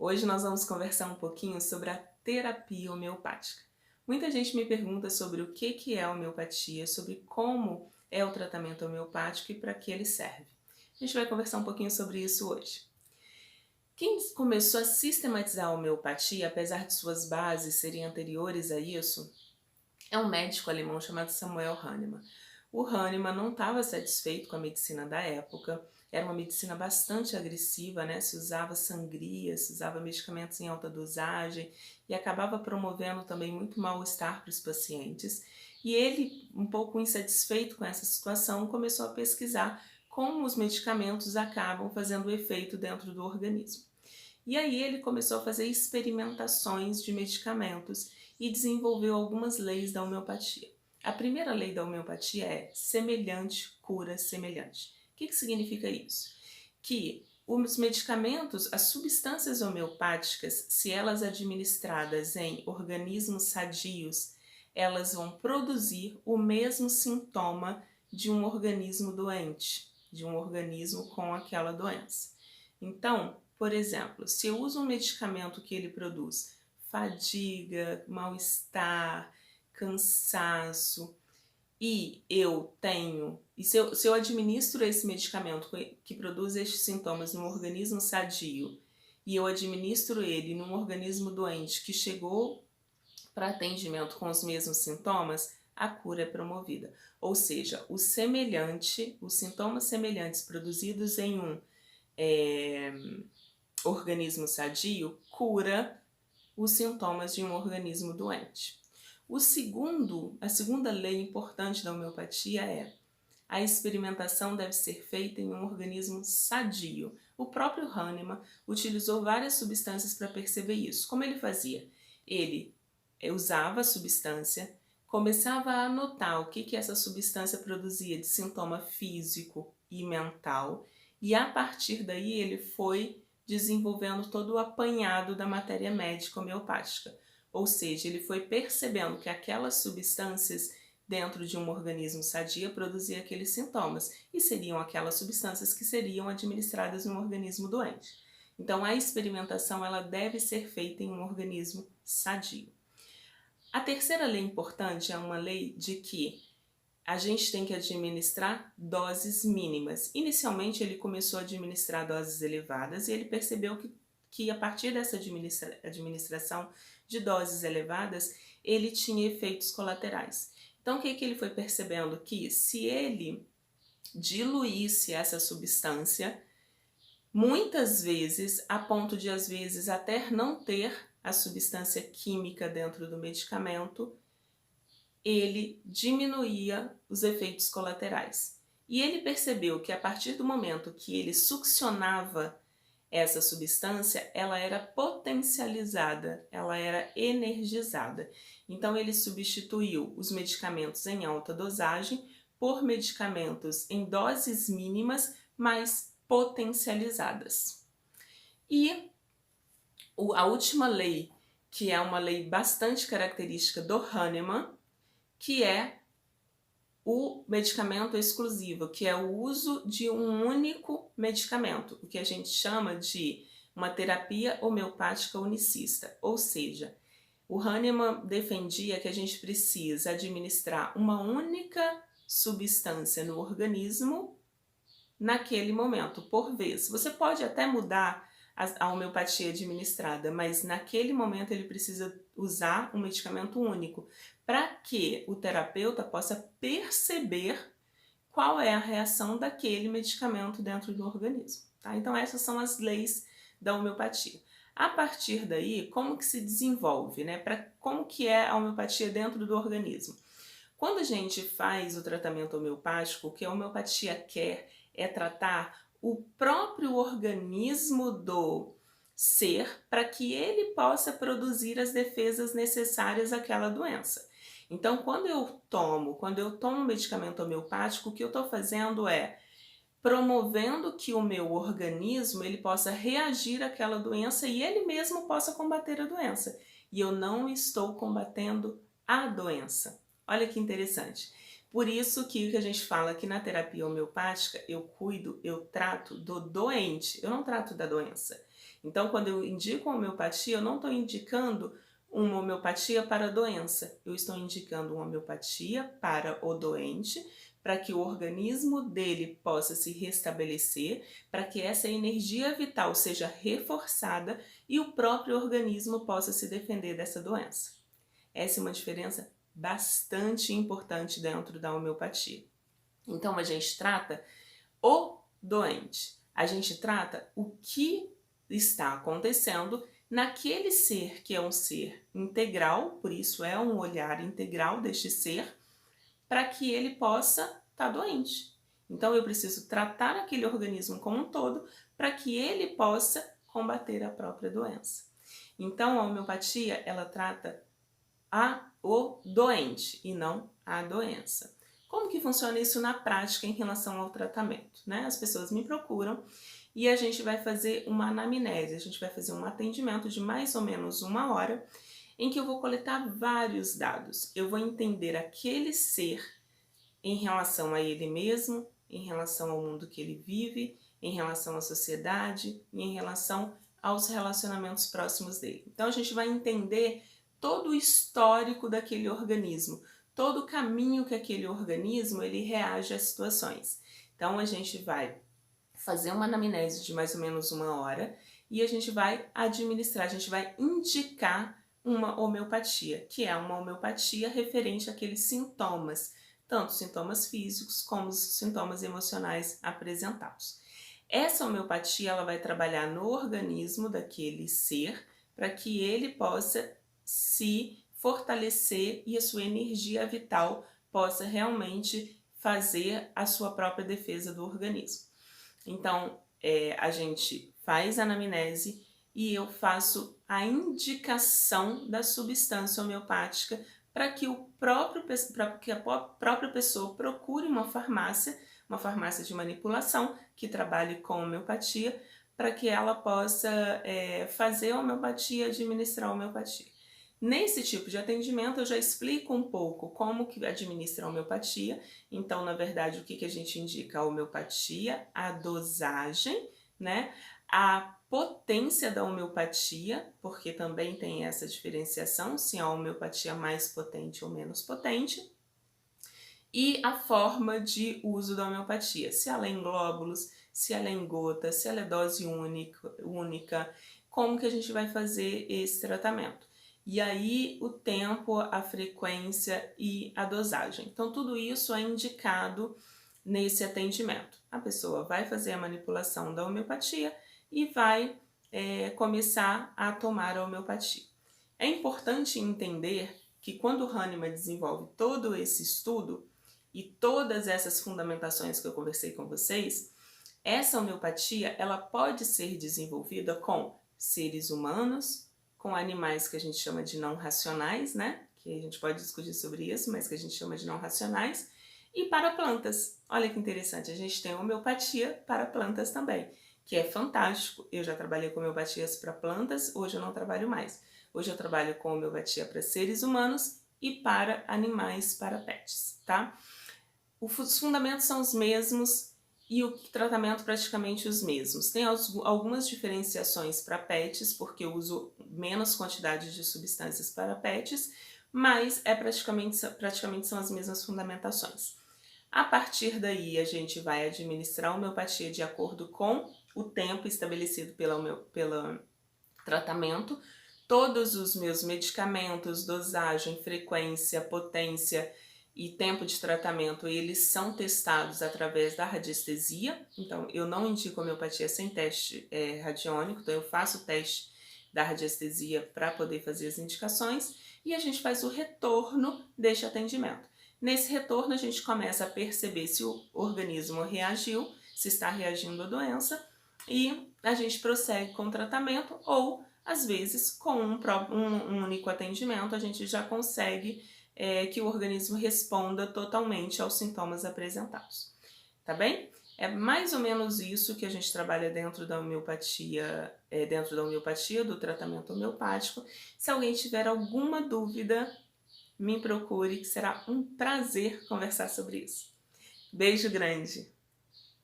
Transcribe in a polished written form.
Hoje nós vamos conversar um pouquinho sobre a terapia homeopática. Muita gente me pergunta sobre o que é a homeopatia, sobre como é o tratamento homeopático e para que ele serve. A gente vai conversar um pouquinho sobre isso hoje. Quem começou a sistematizar a homeopatia, apesar de suas bases serem anteriores a isso, é um médico alemão chamado Samuel Hahnemann. O Hahnemann não estava satisfeito com a medicina da época, era uma medicina bastante agressiva, né? Se usava sangria, se usava medicamentos em alta dosagem e acabava promovendo também muito mal-estar para os pacientes. E ele, um pouco insatisfeito com essa situação, começou a pesquisar como os medicamentos acabam fazendo efeito dentro do organismo. E aí ele começou a fazer experimentações de medicamentos e desenvolveu algumas leis da homeopatia. A primeira lei da homeopatia é semelhante cura semelhante. O que significa isso? Que os medicamentos, as substâncias homeopáticas, se elas administradas em organismos sadios, elas vão produzir o mesmo sintoma de um organismo doente, de um organismo com aquela doença. Então, por exemplo, se eu uso um medicamento que ele produz fadiga, mal-estar, cansaço, e se eu administro esse medicamento que produz estes sintomas num organismo sadio e eu administro ele num organismo doente que chegou para atendimento com os mesmos sintomas, a cura é promovida. Ou seja, os sintomas semelhantes produzidos em um organismo sadio cura os sintomas de um organismo doente. A segunda lei importante da homeopatia é a experimentação deve ser feita em um organismo sadio. O próprio Hahnemann utilizou várias substâncias para perceber isso. Como ele fazia? Ele usava a substância, começava a anotar o que essa substância produzia de sintoma físico e mental, e a partir daí ele foi desenvolvendo todo o apanhado da matéria médica homeopática. Ou seja, ele foi percebendo que aquelas substâncias dentro de um organismo sadio produziam aqueles sintomas e seriam aquelas substâncias que seriam administradas num organismo doente. Então a experimentação ela deve ser feita em um organismo sadio. A terceira lei importante é uma lei de que a gente tem que administrar doses mínimas. Inicialmente ele começou a administrar doses elevadas e ele percebeu que a partir dessa administração de doses elevadas, ele tinha efeitos colaterais. Então o que ele foi percebendo? Que se ele diluísse essa substância, muitas vezes, a ponto de às vezes até não ter a substância química dentro do medicamento, ele diminuía os efeitos colaterais. E ele percebeu que a partir do momento que ele succionava essa substância, ela era potencializada, ela era energizada. Então ele substituiu os medicamentos em alta dosagem por medicamentos em doses mínimas, mas potencializadas. E a última lei, que é uma lei bastante característica do Hahnemann, que é o medicamento exclusivo, que é o uso de um único medicamento, o que a gente chama de uma terapia homeopática unicista. Ou seja, o Hahnemann defendia que a gente precisa administrar uma única substância no organismo naquele momento, por vez. Você pode até mudar a homeopatia administrada, mas naquele momento ele precisa usar um medicamento único para que o terapeuta possa perceber qual é a reação daquele medicamento dentro do organismo. Tá? Então essas são as leis da homeopatia. A partir daí, como que se desenvolve, né? Como que é a homeopatia dentro do organismo? Quando a gente faz o tratamento homeopático, o que a homeopatia quer é tratar o próprio organismo do ser para que ele possa produzir as defesas necessárias àquela doença. Então, quando eu tomo um medicamento homeopático, o que eu estou fazendo é promovendo que o meu organismo ele possa reagir àquela doença e ele mesmo possa combater a doença. E eu não estou combatendo a doença. Olha que interessante. Por isso que a gente fala que na terapia homeopática eu trato do doente, eu não trato da doença. Então, quando eu indico a homeopatia, eu não estou indicando uma homeopatia para a doença, eu estou indicando uma homeopatia para o doente, para que o organismo dele possa se restabelecer, para que essa energia vital seja reforçada e o próprio organismo possa se defender dessa doença. Essa é uma diferença bastante importante dentro da homeopatia. Então a gente trata o doente, a gente trata o que está acontecendo naquele ser que é um ser integral, por isso é um olhar integral deste ser, para que ele possa estar doente. Então eu preciso tratar aquele organismo como um todo para que ele possa combater a própria doença. Então a homeopatia, ela trata o doente e não a doença. Como que funciona isso na prática em relação ao tratamento, né? As pessoas me procuram e a gente vai fazer uma anamnese, a gente vai fazer um atendimento de mais ou menos 1 hora, em que eu vou coletar vários dados. Eu vou entender aquele ser em relação a ele mesmo, em relação ao mundo que ele vive, em relação à sociedade e em relação aos relacionamentos próximos dele. Então a gente vai entender todo o histórico daquele organismo, todo o caminho que aquele organismo ele reage às situações. Então a gente vai fazer uma anamnese de mais ou menos 1 hora e a gente vai administrar, a gente vai indicar uma homeopatia, que é uma homeopatia referente àqueles sintomas, tanto sintomas físicos como os sintomas emocionais apresentados. Essa homeopatia ela vai trabalhar no organismo daquele ser para que ele possa se fortalecer e a sua energia vital possa realmente fazer a sua própria defesa do organismo. Então, a gente faz a anamnese e eu faço a indicação da substância homeopática para que a própria pessoa procure uma farmácia de manipulação que trabalhe com homeopatia, para que ela possa fazer a homeopatia, administrar a homeopatia. Nesse tipo de atendimento eu já explico um pouco como que administra a homeopatia. Então, na verdade, o que a gente indica? A homeopatia, a dosagem, né? A potência da homeopatia, porque também tem essa diferenciação, se a homeopatia é mais potente ou menos potente, e a forma de uso da homeopatia, se ela é em glóbulos, se ela é em gota, se ela é dose única, como que a gente vai fazer esse tratamento. E aí o tempo, a frequência e a dosagem. Então tudo isso é indicado nesse atendimento. A pessoa vai fazer a manipulação da homeopatia e vai começar a tomar a homeopatia. É importante entender que quando o Hahnemann desenvolve todo esse estudo e todas essas fundamentações que eu conversei com vocês, essa homeopatia ela pode ser desenvolvida com seres humanos, com animais que a gente chama de não racionais, né? Que a gente pode discutir sobre isso, mas que a gente chama de não racionais, e para plantas. Olha que interessante, a gente tem homeopatia para plantas também, que é fantástico. Eu já trabalhei com homeopatias para plantas, hoje eu não trabalho mais. Hoje eu trabalho com homeopatia para seres humanos e para animais, para pets, tá? Os fundamentos são os mesmos e o tratamento praticamente os mesmos. Tem algumas diferenciações para pets, porque eu uso menos quantidade de substâncias para pets, mas praticamente são as mesmas fundamentações. A partir daí, a gente vai administrar a homeopatia de acordo com o tempo estabelecido pelo tratamento. Todos os meus medicamentos, dosagem, frequência, potência e tempo de tratamento, eles são testados através da radiestesia. Então, eu não indico homeopatia sem teste radiônico, então eu faço o teste da radiestesia para poder fazer as indicações e a gente faz o retorno deste atendimento. Nesse retorno, a gente começa a perceber se o organismo reagiu, se está reagindo à doença e a gente prossegue com o tratamento ou, às vezes, com um único atendimento, a gente já consegue que o organismo responda totalmente aos sintomas apresentados, tá bem? É mais ou menos isso que a gente trabalha dentro da homeopatia, do tratamento homeopático. Se alguém tiver alguma dúvida, me procure, que será um prazer conversar sobre isso. Beijo grande!